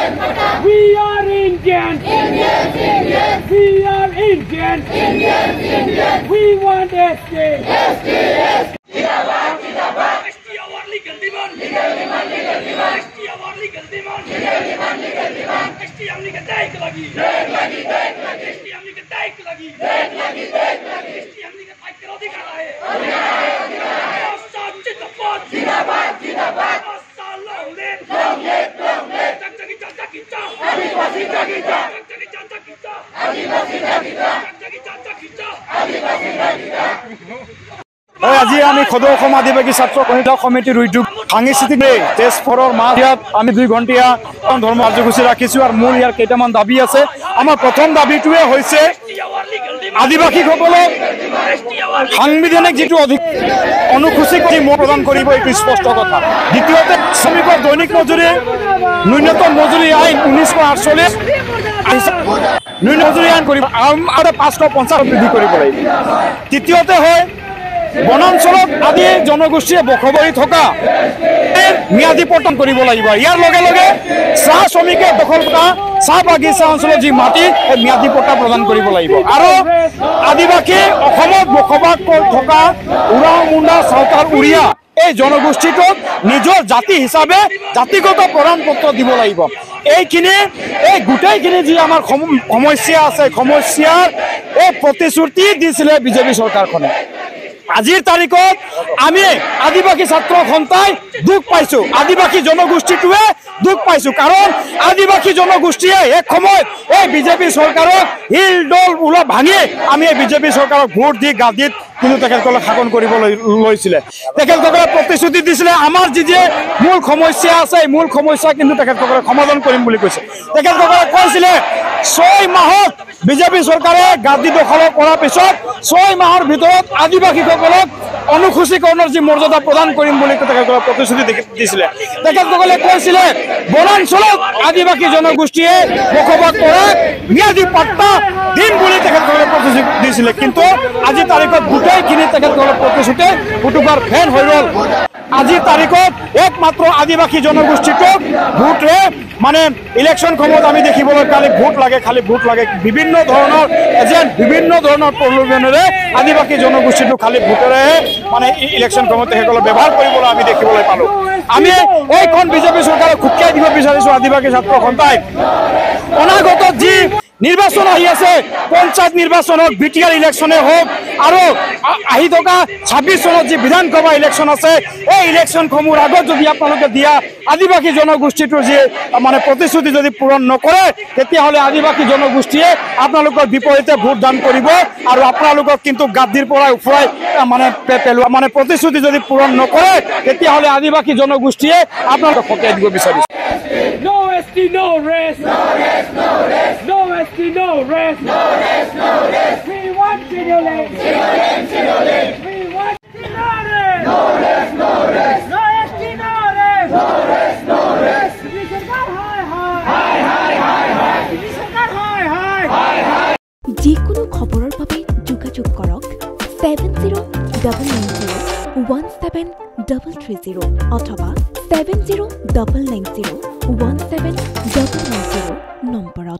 We are Indian. We are Indian. We want SK. our legal demand. our legal demand. हमने के लगी हमने के लगी हमने के फाइट करो दिखा रहा है जिंदाबाद আজি আমি সদৌ অসম আদিবাসী ছাত্ৰ কমিটিৰ উদ্যোগ সাংস্কৃতিক তেজপুৰৰ মাজত আমি 2 ঘণ্টীয়া ধৰ্ম কাৰ্যসূচী ৰাখিছো আৰু মোৰ ইয়াৰ কেইটামান দাবী আছে আমাৰ প্ৰথম দাবীটোৱে হৈছে আদিবাসীসকলক সাংবিধানিক যেটো অনুসূচী কৰি প্ৰদান কৰিব এইটো স্পষ্ট কথা দ্বিতীয়তে শ্ৰমিকৰ দৈনিক মজুৰি ন্যূনতম মজুৰি আইন 1948 ন্যূনতম মজুৰি আইন কৰিব আৰু 550 বৃদ্ধি কৰিব লাগিব তৃতীয়তে হয় বনাঞ্চলত আদি জনগোষ্ঠীয়ে বসবাসী থকা ম্যাদী পট্টন কৰিব লাগিব ইয়াৰ লগে লগে চাহ শ্ৰমিকে দখল কৰা চাহ বাগিচা অঞ্চলত যি মাটি ম্যাদী পট্টা প্ৰদান কৰিব লাগিব আৰু আদিবাসী অসমত বসবাস কৰি থকা উৰাও মুণ্ডা সাঁওতাল উৰিয়া এই জনগোষ্ঠীটোক নিজৰ জাতি হিচাপে জাতিগত প্ৰমাণপত্ৰ দিব লাগিব এইখিনি এই গোটেইখিনি যি আমাৰ সমস্যা আছে সমস্যাৰ এই প্ৰতিশ্ৰুতি দিছিলে বিজেপি চৰকাৰখনে আজিৰ তাৰিখত আমি আদিবাসী ছাত্ৰ সন্তাই দুখ পাইছো আদিবাসী জনগোষ্ঠীটোৱে দুখ পাইছো কাৰণ আদিবাসী জনগোষ্ঠীয়ে এক সময়ত এই বিজেপি চৰকাৰক হিল ডল উলা ভাঙি আমি এই বিজেপি চৰকাৰক ভোট দি গাদিত কিন্তু তেখেতসকলে শাসন কৰিব লৈছিলে তেখেতসকলে প্ৰতিশ্ৰুতি দিছিলে আমাৰ যি মূল সমস্যা আছে মূল সমস্যা কিন্তু তেখেতসকলে সমাধান কৰিম বুলি কৈছে তেখেতসকলে কৈছিলে 6 মাহত বিজেপি চৰকাৰে গাদি দখল কৰাৰ পিছত 6 মাহৰ ভিতৰত আদিবাসীসকলক অনুসূচীকৰণৰ যি মৰ্যাদা প্ৰদান কৰিম বুলি তেখেতসকলে প্ৰতিশ্ৰুতি দিছিলে তেখেতসকলে কৈছিলে বনাঞ্চলত আদিবাসী জনগোষ্ঠীয়ে বসবাস কৰা ম্যাদী পট্টা দিম বুলি তেখেতসকলে প্ৰতিশ্ৰুতি দিছিলে কিন্তু আজি তাৰিখত গোটেইখিনি তেখেতসকলৰ প্ৰতিশ্ৰুতি ফুটুকাৰ ফেন হৈ ৰল আজি তাৰিখত একমাত্ৰ আদিবাসী জনগোষ্ঠীটোক ভোটে মানে ইলেকশন সময়ত আমি দেখিবলৈ খালি ভোট লাগে বিভিন্ন ধৰণৰ এজেন্ট বিভিন্ন ধৰণৰ প্ৰলোভনেৰে আদিবাসী জনগোষ্ঠীটো খালি ভোটেৰে মানে ইলেকশন সময়ত তেখেতসকলে ব্যৱহাৰ কৰিবলৈ আমি দেখিবলৈ পালো আমি এইখন বিজেপি চৰকাৰক খুটকাই দিব বিচাৰিছো আদিবাসী ছাত্ৰ সন্তাই অনাগত যি নিৰ্বাচন আহি আছে পঞ্চায়ত নিৰ্বাচনত বিটিআৰ ইলেকশনে হোক আৰু আহি থকা 26 চনত যি বিধানসভা ইলেকশন আছে এই ইলেকশনসমূহৰ আগত যদি আপোনালোকে দিয়া আদিবাসী জনগোষ্ঠীটোৰ যি মানে প্ৰতিশ্ৰুতি যদি পূৰণ নকৰে তেতিয়াহ'লে আদিবাসী জনগোষ্ঠীয়ে আপোনালোকৰ বিপৰীতে ভোট দান কৰিব আৰু আপোনালোকক কিন্তু গাদ্দিৰ পৰা উফৰাই মানে প্ৰতিশ্ৰুতি যদি পূৰণ নকৰে তেতিয়াহ'লে আদিবাসী জনগোষ্ঠীয়ে আপোনালোকক ফটাই দিব বিচাৰিছে No ST, no rest. No rest, no rest. No ST, no rest. No rest, no rest. We want Sinolene. We want Sinolene. No rest, no rest. No ST, no rest. No rest, no rest. We Sarkar hi. We Sarkar hi. যিকোনো খবৰৰ বাবে যোগাযোগ কৰক 7099017330 অথবা 7099017990 নম্বৰত